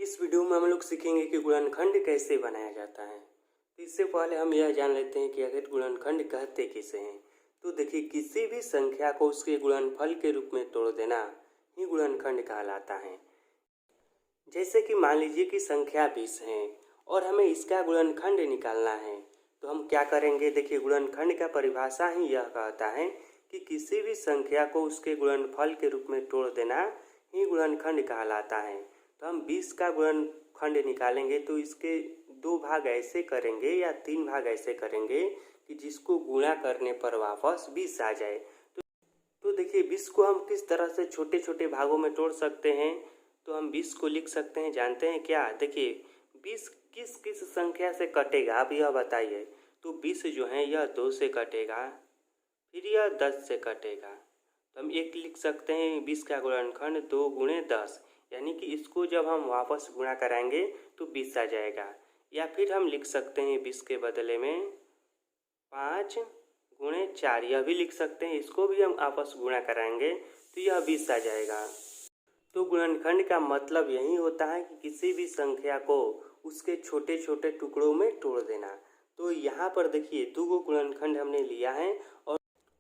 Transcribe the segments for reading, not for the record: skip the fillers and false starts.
इस वीडियो में हम लोग सीखेंगे कि गुणनखंड कैसे बनाया जाता है। तो इससे पहले हम यह जान लेते हैं कि आखिर गुणनखंड कहते किसे हैं। तो देखिए, किसी भी संख्या को उसके गुणनफल के रूप में तोड़ देना ही गुणनखंड कहलाता है। जैसे कि मान लीजिए कि संख्या 20 है और हमें इसका गुणनखंड निकालना है, तो हम क्या करेंगे। देखिए, गुणनखंड का परिभाषा ही यह कहता है कि किसी भी संख्या को उसके गुणनफल के रूप में तोड़ देना ही गुणनखंड कहलाता है। तो हम 20 का गुणनखंड निकालेंगे तो इसके 2 भाग ऐसे करेंगे या 3 भाग ऐसे करेंगे कि जिसको गुणा करने पर वापस 20 आ जाए। तो देखिए, 20 को हम किस तरह से छोटे छोटे भागों में तोड़ सकते हैं। तो हम 20 को लिख सकते हैं, जानते हैं क्या। देखिए, 20 किस किस संख्या से कटेगा आप यह बताइए। तो 20 जो है यह 2 से कटेगा, फिर यह 10 से कटेगा। तो हम एक लिख सकते हैं 20 का गुणनखंड 2 गुणे 10, यानी कि इसको जब हम वापस गुणा कराएंगे तो 20 आ जाएगा। या फिर हम लिख सकते हैं 20 के बदले में 5 गुणे 4, यह भी लिख सकते हैं। इसको भी हम आपस गुणा कराएंगे तो यह 20 आ जाएगा। तो गुणनखंड का मतलब यही होता है कि किसी भी संख्या को उसके छोटे छोटे टुकड़ों में तोड़ देना। तो यहाँ पर देखिए, 2 गो गुणनखंड हमने लिया है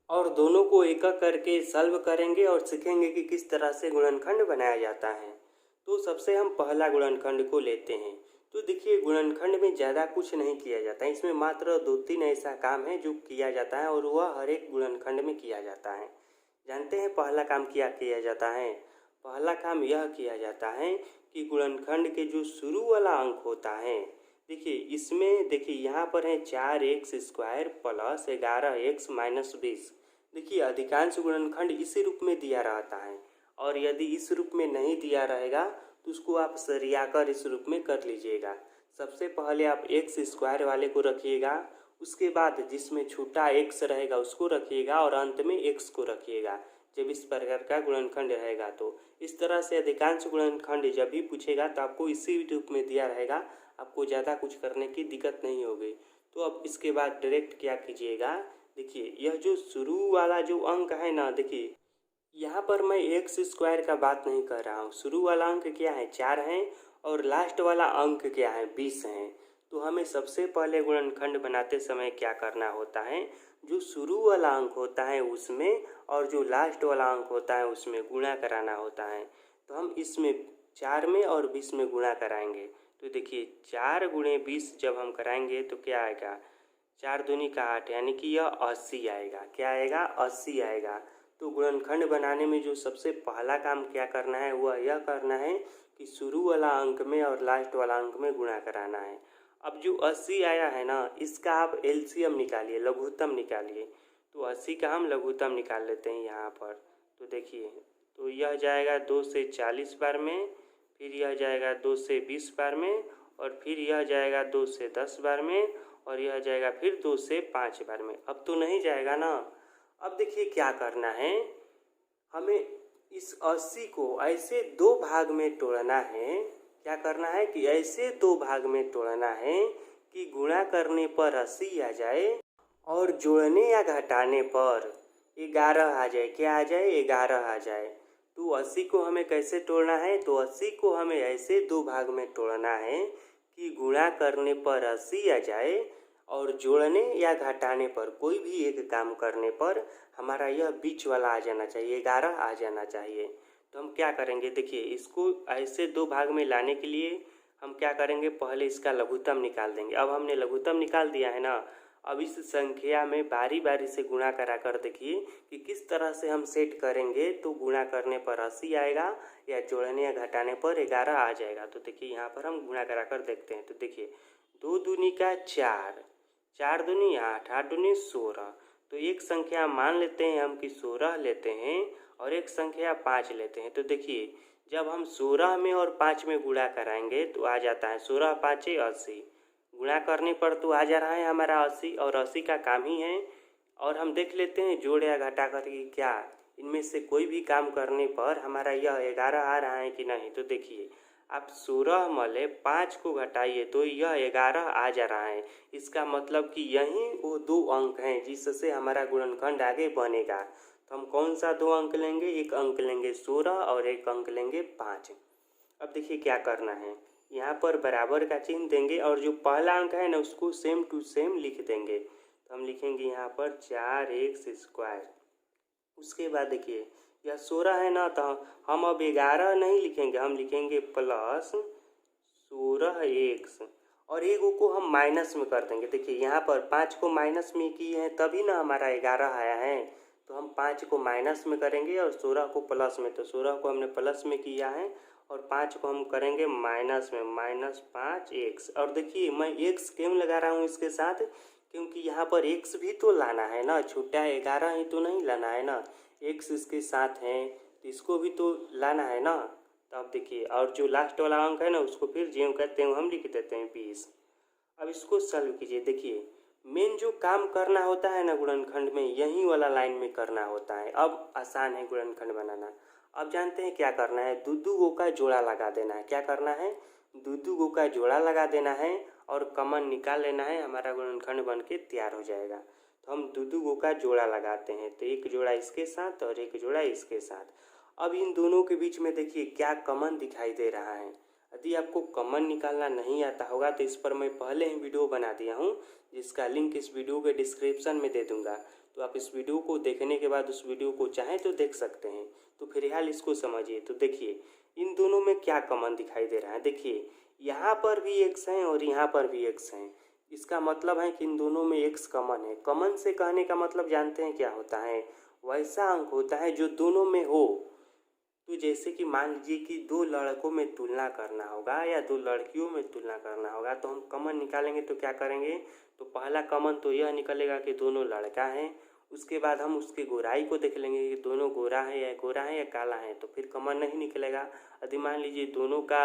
और दोनों को एक एक करके सॉल्व करेंगे और सीखेंगे कि किस तरह से गुणनखंड बनाया जाता है। तो सबसे हम पहला गुणनखंड को लेते हैं। तो देखिए, गुणनखंड में ज़्यादा कुछ नहीं किया जाता है, इसमें मात्र 2-3 ऐसा काम है जो किया जाता है और वह हर एक गुणनखंड में किया जाता है। जानते हैं पहला काम क्या किया जाता है। पहला काम यह किया जाता है कि गुणनखंड के जो शुरू वाला अंक होता है, देखिए इसमें देखिए यहाँ पर है 4x² प्लस 11x माइनस 20। देखिए, अधिकांश गुणनखंड इसी रूप में दिया रहता है और यदि इस रूप में नहीं दिया रहेगा तो उसको आप सरियाकर इस रूप में कर लीजिएगा। सबसे पहले आप x² वाले को रखिएगा, उसके बाद जिसमें छोटा x रहेगा उसको रखिएगा और अंत में x को रखिएगा जब इस प्रकार का गुणनखंड रहेगा। तो इस तरह से अधिकांश गुणनखंड जब भी पूछेगा तो आपको इसी रूप में दिया रहेगा, आपको ज़्यादा कुछ करने की दिक्कत नहीं होगी। तो अब इसके बाद डायरेक्ट क्या कीजिएगा। देखिए, यह जो शुरू वाला जो अंक है ना, देखिए यहाँ पर मैं x² का बात नहीं कर रहा हूँ। शुरू वाला अंक क्या है, 4 है और लास्ट वाला अंक क्या है, 20 है। तो हमें सबसे पहले गुणनखंड बनाते समय क्या करना होता है, जो शुरू वाला अंक होता है उसमें और जो लास्ट वाला अंक होता है उसमें गुणा कराना होता है। तो हम इसमें 4 में और 20 में गुणा कराएंगे। तो देखिए, 4 गुणे 20 जब हम कराएंगे तो क्या आएगा, 4 दूनी का 8, यानी कि यह 80 आएगा। क्या आएगा, 80 आएगा। तो गुणनखंड बनाने में जो सबसे पहला काम क्या करना है वह यह करना है कि शुरू वाला अंक में और लास्ट वाला अंक में गुणा कराना है। अब जो 80 आया है ना, इसका आप एलसीएम निकालिए, लघुत्तम निकालिए। तो 80 का हम लघुत्तम निकाल लेते हैं यहाँ पर। तो देखिए, तो यह जाएगा 2 से 40 बार में, फिर यह जाएगा 2 से 20 बार में, और फिर यह जाएगा 2 से 10 बार में, और यह जाएगा फिर 2 से 5 बार में। अब तो नहीं जाएगा ना। अब देखिए क्या करना है, हमें इस 80 को ऐसे 2 भाग में तोड़ना है। क्या करना है कि ऐसे 2 भाग में तोड़ना है कि गुणा करने पर 80 आ जाए और जोड़ने या घटाने पर 11 आ जाए। क्या आ जाए, 11 आ जाए। तो 80 को हमें कैसे तोड़ना है, तो 80 को हमें ऐसे 2 भाग में तोड़ना है कि गुणा करने पर 80 आ जाए और जोड़ने या घटाने पर कोई भी एक काम करने पर हमारा यह बीच वाला आ जाना चाहिए, 11 आ जाना चाहिए। तो हम क्या करेंगे, देखिए इसको ऐसे 2 भाग में लाने के लिए हम क्या करेंगे, पहले इसका लघुत्तम निकाल देंगे। अब हमने लघुत्तम निकाल दिया है ना, अब इस संख्या में बारी बारी से गुणा करा कर देखिए कि किस तरह से हम सेट करेंगे तो गुणा करने पर 80 आएगा या जोड़ने या घटाने पर 11 आ जाएगा। तो देखिए यहाँ पर हम गुणा करा कर देखते हैं। तो देखिए, 2 दूनी का 4, 4 दूनी 8, 8 दूनी 16। तो एक संख्या मान लेते हैं हम कि 16 लेते हैं और एक संख्या 5 लेते हैं। तो देखिए, जब हम 16 में और 5 में गुणा कराएंगे तो आ जाता है 16 5 80। गुणा करने पर तो आ जा रहा है हमारा 80 और 80 का काम ही है। और हम देख लेते हैं जोड़ या घटा करके क्या इनमें से कोई भी काम करने पर हमारा यह 11 आ रहा है कि नहीं। तो देखिए, आप 16 मले 5 को घटाइए तो यह 11 आ जा रहा है। इसका मतलब कि यही वो 2 अंक हैं जिससे हमारा गुणनखंड आगे बनेगा। तो हम कौन सा 2 अंक लेंगे, एक अंक लेंगे 16 और एक अंक लेंगे 5। अब देखिए क्या करना है, यहाँ पर बराबर का चिन्ह देंगे और जो पहला अंक है ना उसको सेम टू सेम लिख देंगे। तो हम लिखेंगे यहाँ पर 4x²। उसके बाद देखिए यह 16 है ना, तो हम अब 11 नहीं लिखेंगे, हम लिखेंगे +16x और एगो को हम माइनस में कर देंगे। देखिए यहाँ पर 5 को माइनस में किए हैं तभी ना हमारा 11 आया है, तो हम 5 को माइनस में करेंगे और 16 को प्लस में। तो 16 को हमने प्लस में किया है और 5 को हम करेंगे माइनस में, -5x। और देखिए मैं x क्यों लगा रहा हूँ इसके साथ, क्योंकि यहाँ पर x भी तो लाना है ना, छुट्टा 11 ही तो नहीं लाना है ना, x इसके साथ है तो इसको भी तो लाना है ना। तो अब देखिए और जो लास्ट वाला अंक है ना उसको फिर ज्यों कहते हैं हम लिख देते हैं 20। अब इसको सॉल्व कीजिए। देखिए मेन जो काम करना होता है ना गुणनखंड में, यही वाला लाइन में करना होता है। अब आसान है गुणनखंड बनाना। अब जानते हैं क्या करना है, दो गो का जोड़ा लगा देना है। क्या करना है, दो गो का जोड़ा लगा देना है और कॉमन निकाल लेना है, हमारा गुणनखंड बन के तैयार हो जाएगा। तो हम दो गो का जोड़ा लगाते हैं, तो एक जोड़ा इसके साथ और एक जोड़ा इसके साथ। अब इन दोनों के बीच में देखिए क्या कॉमन दिखाई दे रहा है। यदि आपको कॉमन निकालना नहीं आता होगा तो इस पर मैं पहले ही वीडियो बना दिया हूँ, जिसका लिंक इस वीडियो के डिस्क्रिप्शन में दे दूंगा। तो आप इस वीडियो को देखने के बाद उस वीडियो को चाहें तो देख सकते हैं। तो फिलहाल इसको समझिए। तो देखिए इन दोनों में क्या कॉमन दिखाई दे रहा है। देखिए यहाँ पर भी x है और यहाँ पर भी x है, इसका मतलब है कि इन दोनों में x कॉमन है। कॉमन से कहने का मतलब जानते हैं क्या होता है, वैसा अंक होता है जो दोनों में हो। तो जैसे कि मान लीजिए कि दो लड़कों में तुलना करना होगा या दो लड़कियों में तुलना करना होगा, तो हम कॉमन निकालेंगे तो क्या करेंगे, तो पहला कॉमन तो यह निकलेगा कि दोनों लड़का हैं। उसके बाद हम उसके गोराई को देख लेंगे कि दोनों गोरा है या काला है, तो फिर कॉमन नहीं निकलेगा। यदि मान लीजिए दोनों का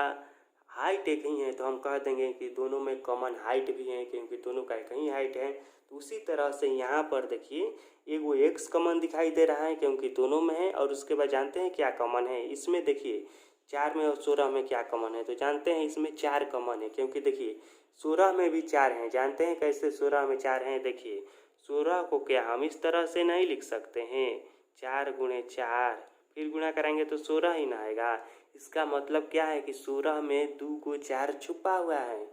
हाइट एक ही है तो हम कह देंगे कि दोनों में कॉमन हाइट भी है, क्योंकि दोनों का एक ही हाइट है। तो उसी तरह से यहाँ पर देखिए एगो एक्स कॉमन दिखाई दे रहा है क्योंकि दोनों में है। और उसके बाद जानते हैं क्या कॉमन है, इसमें देखिए 4 में और 16 में क्या कॉमन है, तो जानते हैं इसमें 4 कॉमन है, क्योंकि देखिए 16 में भी 4 हैं। जानते हैं कैसे 16 में 4 हैं, देखिए 16 को क्या हम इस तरह से नहीं लिख सकते हैं, 4 गुणे 4 फिर गुणा करेंगे तो 16 ही ना आएगा। इसका मतलब क्या है कि 16 में 2 को 4 छुपा हुआ है,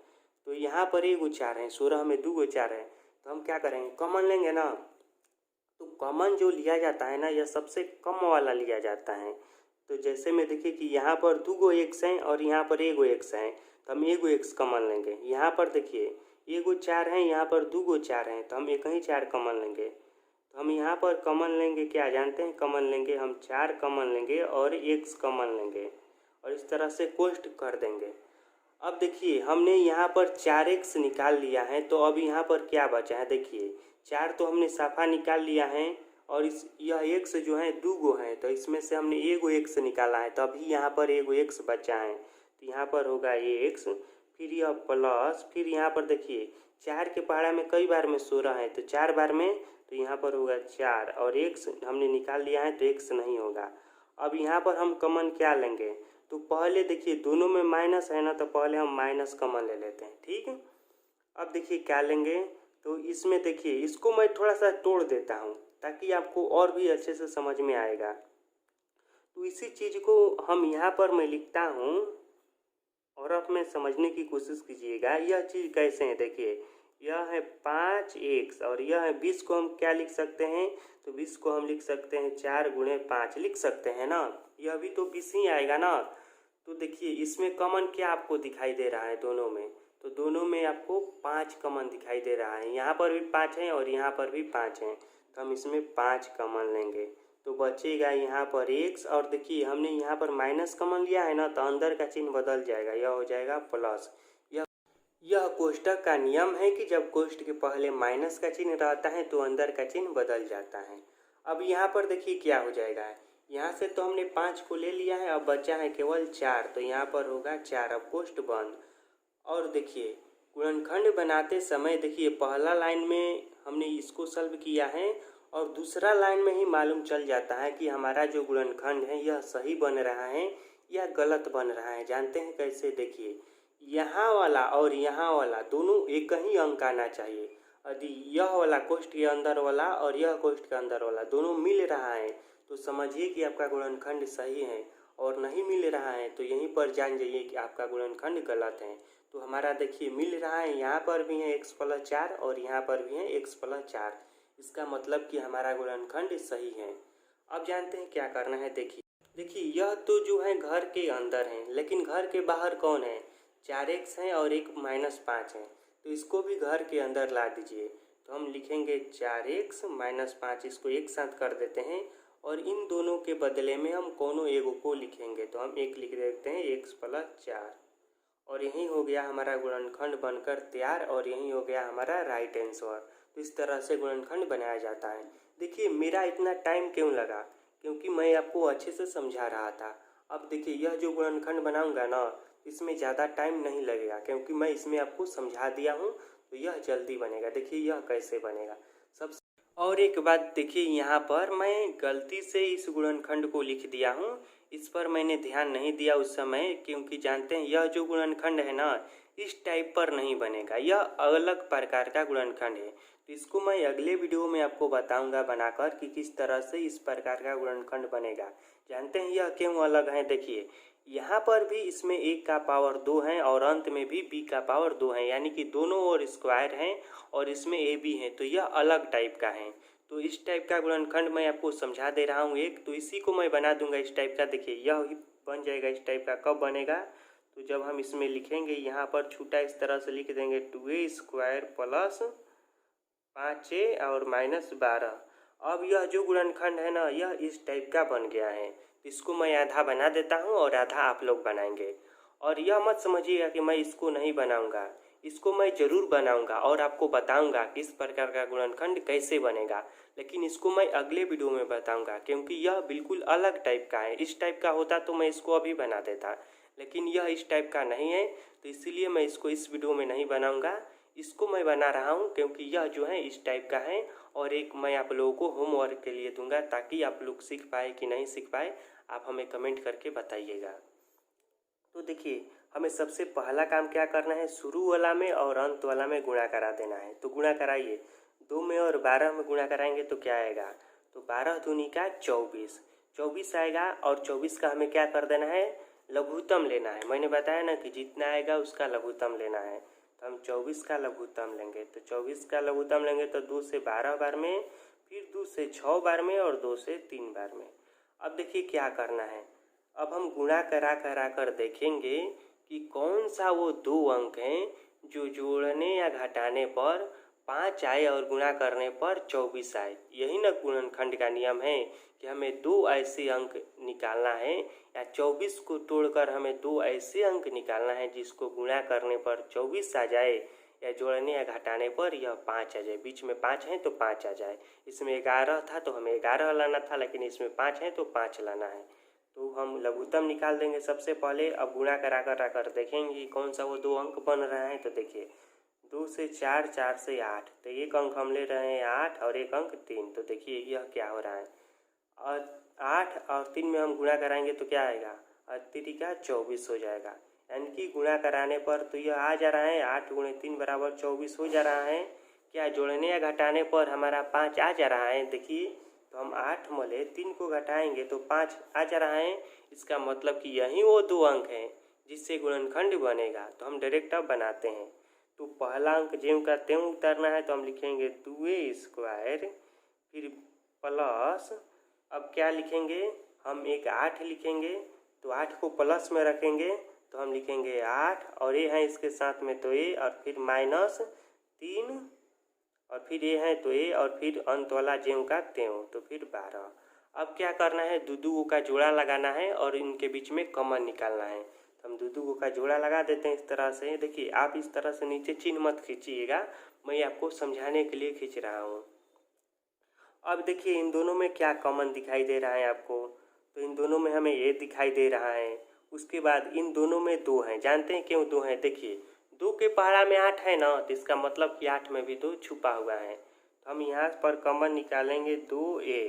तो यहाँ पर एगो 4 है, 16 में 2 को 4 है, तो हम क्या करेंगे कॉमन लेंगे ना। तो कॉमन जो लिया जाता है ना यह सबसे कम वाला लिया जाता है। तो जैसे में देखिए कि यहाँ पर 2 गो एक्स हैं और यहाँ पर एगो एक्स है, तो हम एगो एक्स कॉमन लेंगे। यहाँ पर देखिए एगो 4 है, यहाँ पर 2 गो 4 हैं, तो हम एक ही 4 कॉमन लेंगे। तो हम यहाँ पर कॉमन लेंगे, क्या जानते हैं कॉमन लेंगे, हम 4 कॉमन लेंगे और एक्स कॉमन लेंगे और इस तरह से कोष्ट कर देंगे। अब देखिए हमने यहाँ पर 4x निकाल लिया है, तो अब यहाँ पर क्या बचा है, देखिए 4 तो हमने साफा निकाल लिया है और इस यह x जो है 2 गो है, तो इसमें से हमने एगो x निकाला है, तो अभी यहाँ पर एगो x बचा है, तो यहाँ पर होगा x, फिर यह प्लस, फिर यहाँ पर देखिए 4 के पहाड़ा में कई बार में 16 है, तो 4 बार में, तो यहाँ पर होगा 4 और x हमने निकाल लिया है तो x नहीं होगा। अब यहाँ पर हम कॉमन क्या लेंगे, तो पहले देखिए दोनों में माइनस है ना, तो पहले हम माइनस कॉमन ले लेते हैं, ठीक है। अब देखिए क्या लेंगे, तो इसमें देखिए इसको मैं थोड़ा सा तोड़ देता हूँ ताकि आपको और भी अच्छे से समझ में आएगा। तो इसी चीज़ को हम यहाँ पर मैं लिखता हूँ और अब मैं समझने की कोशिश कीजिएगा यह चीज़ कैसे है। देखिए यह है 5x और यह है 20 को हम क्या लिख सकते हैं, तो 20 को हम लिख सकते हैं 4 गुणे 5 लिख सकते हैं ना, यह भी तो 20 ही आएगा ना। तो देखिए इसमें कॉमन क्या आपको दिखाई दे रहा है दोनों में, तो दोनों में आपको 5 कॉमन दिखाई दे रहा है, यहाँ पर भी 5 है और यहाँ पर भी 5 हैं, तो हम इसमें 5 कॉमन लेंगे, तो बचेगा यहाँ पर x। और देखिए हमने यहाँ पर माइनस कॉमन लिया है ना, तो अंदर का चिन्ह बदल जाएगा, यह हो जाएगा प्लस। यह कोष्ठक का नियम है कि जब कोष्ठ के पहले माइनस का चिन्ह रहता है तो अंदर का चिन्ह बदल जाता है। अब यहाँ पर देखिए क्या हो जाएगा, यहाँ से तो हमने 5 को ले लिया है, अब बचा है केवल 4, तो यहाँ पर होगा 4, अब कोष्ठ बंद। और देखिए गुणनखंड बनाते समय देखिए पहला लाइन में हमने इसको सॉल्व किया है और दूसरा लाइन में ही मालूम चल जाता है कि हमारा जो गुणनखंड है यह सही बन रहा है या गलत बन रहा है। जानते हैं कैसे, देखिए यहाँ वाला और यहाँ वाला दोनों एक ही अंक आना चाहिए। यदि यह वाला कोष्ठ के अंदर वाला और यह कोष्ठ के अंदर वाला दोनों मिल रहा है तो समझिए कि आपका गुणनखंड सही है। और नहीं मिल रहा है तो यहीं पर जान जाइए कि आपका गुणनखंड गलत है। तो हमारा देखिए मिल रहा है, यहाँ पर भी है x+4 और यहाँ पर भी है x+4। इसका मतलब कि हमारा गुणनखंड सही है। अब जानते हैं क्या करना है। देखिए यह तो जो है घर के अंदर है, लेकिन घर के बाहर कौन है, 4x है और एक -5 है, तो इसको भी घर के अंदर ला दीजिए। तो हम लिखेंगे 4x - 5, इसको एक साथ कर देते हैं और इन दोनों के बदले में हम कोनो एगो को लिखेंगे। तो हम एक लिख देते हैं x+4 और यही हो गया हमारा गुणनखंड बनकर तैयार और यही हो गया हमारा राइट आंसर। तो इस तरह से गुणनखंड बनाया जाता है। देखिए मेरा इतना टाइम क्यों लगा, क्योंकि मैं आपको अच्छे से समझा रहा था। अब देखिए यह जो गुणनखंड बनाऊंगा ना, इसमें ज़्यादा टाइम नहीं लगेगा, क्योंकि मैं इसमें आपको समझा दिया हूँ, तो यह जल्दी बनेगा। देखिए यह कैसे बनेगा। सबसे और एक बात देखिए, यहाँ पर मैं गलती से इस गुणनखंड को लिख दिया हूँ, इस पर मैंने ध्यान नहीं दिया उस समय, क्योंकि जानते हैं यह जो गुणनखंड है ना, इस टाइप पर नहीं बनेगा, यह अलग प्रकार का गुणनखंड है। तो इसको मैं अगले वीडियो में आपको बताऊंगा बनाकर कि किस तरह से इस प्रकार का गुणनखंड बनेगा। जानते हैं यह क्यों अलग है। देखिए यहाँ पर भी इसमें 1 का पावर 2 है और अंत में भी b का पावर 2 है, यानी कि दोनों ओर स्क्वायर हैं और इसमें a b है, तो यह अलग टाइप का है। तो इस टाइप का गुणनखंड मैं आपको समझा दे रहा हूँ एक, तो इसी को मैं बना दूंगा इस टाइप का। देखिए यह बन जाएगा इस टाइप का। कब बनेगा, तो जब हम इसमें लिखेंगे, यहाँ पर छूटा इस तरह से लिख देंगे 2a² प्लस 5a और -12। अब यह जो गुणनखंड है ना, यह इस टाइप का बन गया है। इसको मैं आधा बना देता हूँ और आधा आप लोग बनाएंगे। और यह मत समझिएगा कि मैं इसको नहीं बनाऊंगा, इसको मैं ज़रूर बनाऊंगा और आपको बताऊंगा कि इस प्रकार का गुणनखंड कैसे बनेगा, लेकिन इसको मैं अगले वीडियो में बताऊंगा, क्योंकि यह बिल्कुल अलग टाइप का है। इस टाइप का होता तो मैं इसको अभी बना देता, लेकिन यह इस टाइप का नहीं है, तो इसीलिए मैं इसको इस वीडियो में नहीं बनाऊंगा। इसको मैं बना रहा हूँ क्योंकि यह जो है इस टाइप का है, और एक मैं आप लोगों को होमवर्क के लिए दूंगा, ताकि आप लोग सीख पाए कि नहीं सीख पाए, आप हमें कमेंट करके बताइएगा। तो देखिए हमें सबसे पहला काम क्या करना है, शुरू वाला में और अंत वाला में गुणा करा देना है। तो गुणा कराइए, 2 में और 12 में गुणा कराएंगे तो क्या आएगा, तो 12 दूनी का 24 आएगा। और 24 का हमें क्या कर देना है, लघुत्तम लेना है। मैंने बताया ना कि जितना आएगा उसका लघुत्तम लेना है, तो हम 24 का लघुत्तम लेंगे। तो 24 का लघुत्तम लेंगे तो 2 से 12 बार में, फिर 2 से 6 बार में और 2 से 3 बार में। अब देखिए क्या करना है, अब हम गुणा करा कर देखेंगे कि कौन सा वो 2 अंक हैं जो जोड़ने या घटाने पर 5 आए और गुणा करने पर 24 आए। यही ना गुणनखंड का नियम है कि हमें 2 ऐसे अंक निकालना है, या 24 को तोड़कर हमें 2 ऐसे अंक निकालना है जिसको गुणा करने पर 24 आ जाए, या जोड़ने या घटाने पर यह 5 आ जाए। बीच में 5 है तो 5 आ जाए। इसमें 11 था तो हमें 11 लाना था, लेकिन इसमें 5 है तो 5 लाना है। तो हम लघुत्तम निकाल देंगे सबसे पहले। अब गुणा करा कर देखेंगे कि कौन सा वो 2 अंक बन रहा है। तो देखिए 2 से 4, 4 से 8, तो एक अंक हम ले रहे हैं 8 और एक अंक 3। तो देखिए यह क्या हो रहा है, और 8 और 3 में हम गुणा कराएंगे तो क्या आएगा, 8 का 24 हो जाएगा। यानी कि गुणा कराने पर तो यह आ जा रहा है 8 × 3 = 24 हो जा रहा है। क्या जोड़ने या घटाने पर हमारा 5 आ जा रहा है। देखिए तो हम 8 मले 3 को घटाएंगे तो 5 आ जा रहा है। इसका मतलब कि यही वो 2 अंक हैं जिससे गुणनखंड बनेगा। तो हम डायरेक्ट अब बनाते हैं। तो पहला अंक ज्यों का त्यों उतारना है, तो हम लिखेंगे 2a² फिर प्लस, अब क्या लिखेंगे, हम एक 8 लिखेंगे, तो 8 को प्लस में रखेंगे तो हम लिखेंगे 8 और ये है इसके साथ में तो ए, और फिर -3 और फिर ये है तो ए, और फिर अंत वाला ज्यों का त्यों, तो फिर 12। अब क्या करना है, दो का जोड़ा लगाना है और इनके बीच में कॉमन निकालना है। तो हम दो का जोड़ा लगा देते हैं इस तरह से। देखिए आप इस तरह से नीचे चिन्ह मत खींचिएगा, मैं आपको समझाने के लिए खींच रहा हूँ। अब देखिए इन दोनों में क्या कॉमन दिखाई दे रहा है आपको, तो इन दोनों में हमें ए दिखाई दे रहा है। उसके बाद इन दोनों में 2 हैं। जानते हैं क्यों 2 हैं, देखिए 2 के पहाड़ा में 8 है ना, तो इसका मतलब कि 8 में भी 2 छुपा हुआ है। तो हम यहाँ पर कॉमन निकालेंगे 2a।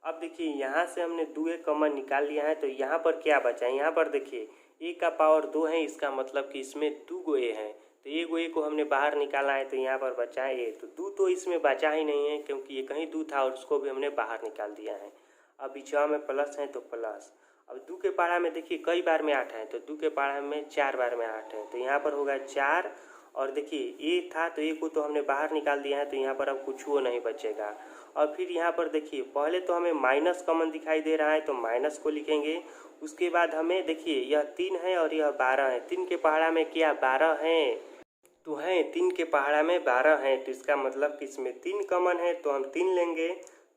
अब देखिए यहाँ से हमने 2a कॉमन निकाल लिया है, तो यहाँ पर क्या बचा है, यहाँ पर देखिए a का पावर 2 है, इसका मतलब कि इसमें 2 a है। तो एक a को हमने बाहर निकाला है, तो यहाँ पर बचा है a। तो 2 तो इसमें बचा ही नहीं है, क्योंकि ये कहीं 2 था और उसको भी हमने बाहर निकाल दिया है। अब बीचवा में प्लस है तो प्लस। अब 2 के पहाड़ा में देखिए कई बार में 8 है, तो 2 के पहाड़ा में 4 बार में 8 है, तो यहाँ पर होगा 4। और देखिए ए था तो ए को तो हमने बाहर निकाल दिया है, तो यहाँ पर अब कुछ वो नहीं बचेगा। और फिर यहाँ पर देखिए पहले तो हमें माइनस कॉमन दिखाई दे रहा है, तो माइनस को लिखेंगे। उसके बाद हमें देखिए यह 3 है और यह 12 है, 3 के पहाड़ा में क्या 12 है, तो है 3 के पहाड़ा में 12 है, तो इसका मतलब कि इसमें 3 कॉमन है, तो हम 3 लेंगे।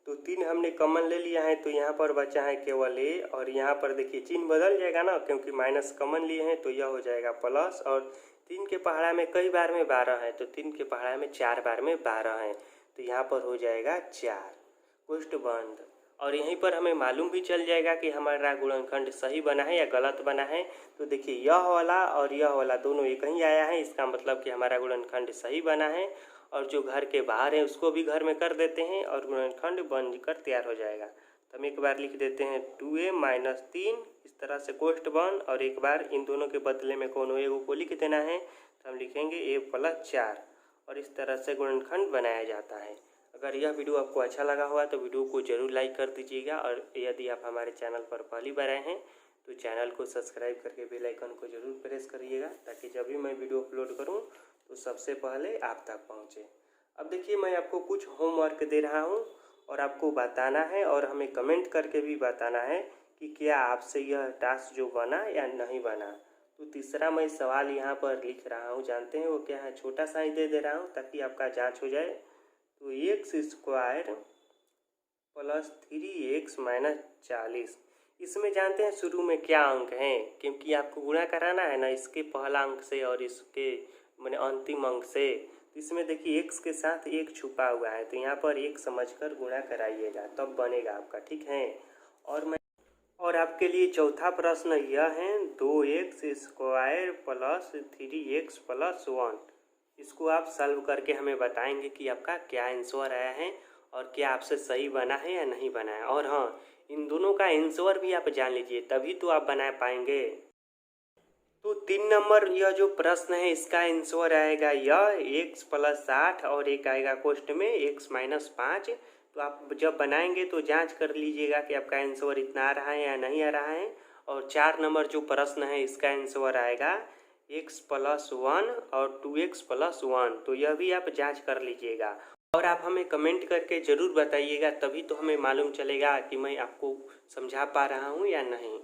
तो 3 हमने कॉमन ले लिया है, तो यहाँ पर बचा है केवल ए। और यहाँ पर देखिए चिन्ह बदल जाएगा ना, क्योंकि माइनस कॉमन लिए हैं, तो यह हो जाएगा प्लस। और 3 के पहाड़ा में कई बार में 12 है, तो 3 के पहाड़ा में 4 बार में 12 है, तो यहाँ पर हो जाएगा 4। कोष्ठ बंद। और यहीं पर हमें मालूम भी चल जाएगा कि हमारा गुणनखंड सही बना है या गलत बना है। तो देखिए यह वाला और यह वाला दोनों एक ही आया है, इसका मतलब कि हमारा गुणनखंड सही बना है। और जो घर के बाहर है उसको भी घर में कर देते हैं और गुणनखंड बनकर तैयार हो जाएगा। तो हम एक बार लिख देते हैं 2a माइनस 3, इस तरह से कोष्ठ बंद। और एक बार इन दोनों के बदले में कोनो एगो को लिख देना है, तो हम लिखेंगे a प्लस 4। और इस तरह से गुणनखंड बनाया जाता है। अगर यह वीडियो आपको अच्छा लगा हुआ तो वीडियो को ज़रूर लाइक कर दीजिएगा। और यदि आप हमारे चैनल पर पहली बार आए हैं तो चैनल को सब्सक्राइब करके बेल आइकन को ज़रूर प्रेस करिएगा, ताकि जब भी मैं वीडियो अपलोड करूं तो सबसे पहले आप तक पहुंचे। अब देखिए मैं आपको कुछ होमवर्क दे रहा हूं और आपको बताना है और हमें कमेंट करके भी बताना है कि क्या आपसे यह टास्क जो बना या नहीं बना। तो तीसरा मैं सवाल यहाँ पर लिख रहा हूँ, जानते हैं वो क्या है, छोटा सा ही दे रहा हूँ ताकि आपका जाँच हो जाए। तो x square plus 3x minus 40, इसमें जानते हैं शुरू में क्या अंक हैं, क्योंकि आपको गुणा कराना है ना इसके पहला अंक से और इसके मैंने अंतिम अंक से। तो इसमें देखिए x के साथ 1 छुपा हुआ है, तो यहाँ पर 1 समझकर गुणा कराइएगा, तब बनेगा आपका, ठीक है। और आपके लिए चौथा प्रश्न यह है 2x square plus 3x plus 1। इसको आप सॉल्व करके हमें बताएंगे कि आपका क्या आंसर आया है और क्या आपसे सही बना है या नहीं बना है। और हाँ, इन दोनों का आंसर भी आप जान लीजिए, तभी तो आप बना पाएंगे। तो 3 नंबर यह जो प्रश्न है इसका आंसर आएगा यह x प्लस 8 और एक आएगा क्वेश्चन में x माइनस 5। तो आप जब बनाएंगे तो जांच कर लीजिएगा कि आपका आंसर इतना आ रहा है या नहीं आ रहा है। और 4 नंबर जो प्रश्न है इसका आंसर आएगा x प्लस 1 और 2x प्लस 1। तो यह भी आप जांच कर लीजिएगा और आप हमें कमेंट करके ज़रूर बताइएगा, तभी तो हमें मालूम चलेगा कि मैं आपको समझा पा रहा हूँ या नहीं।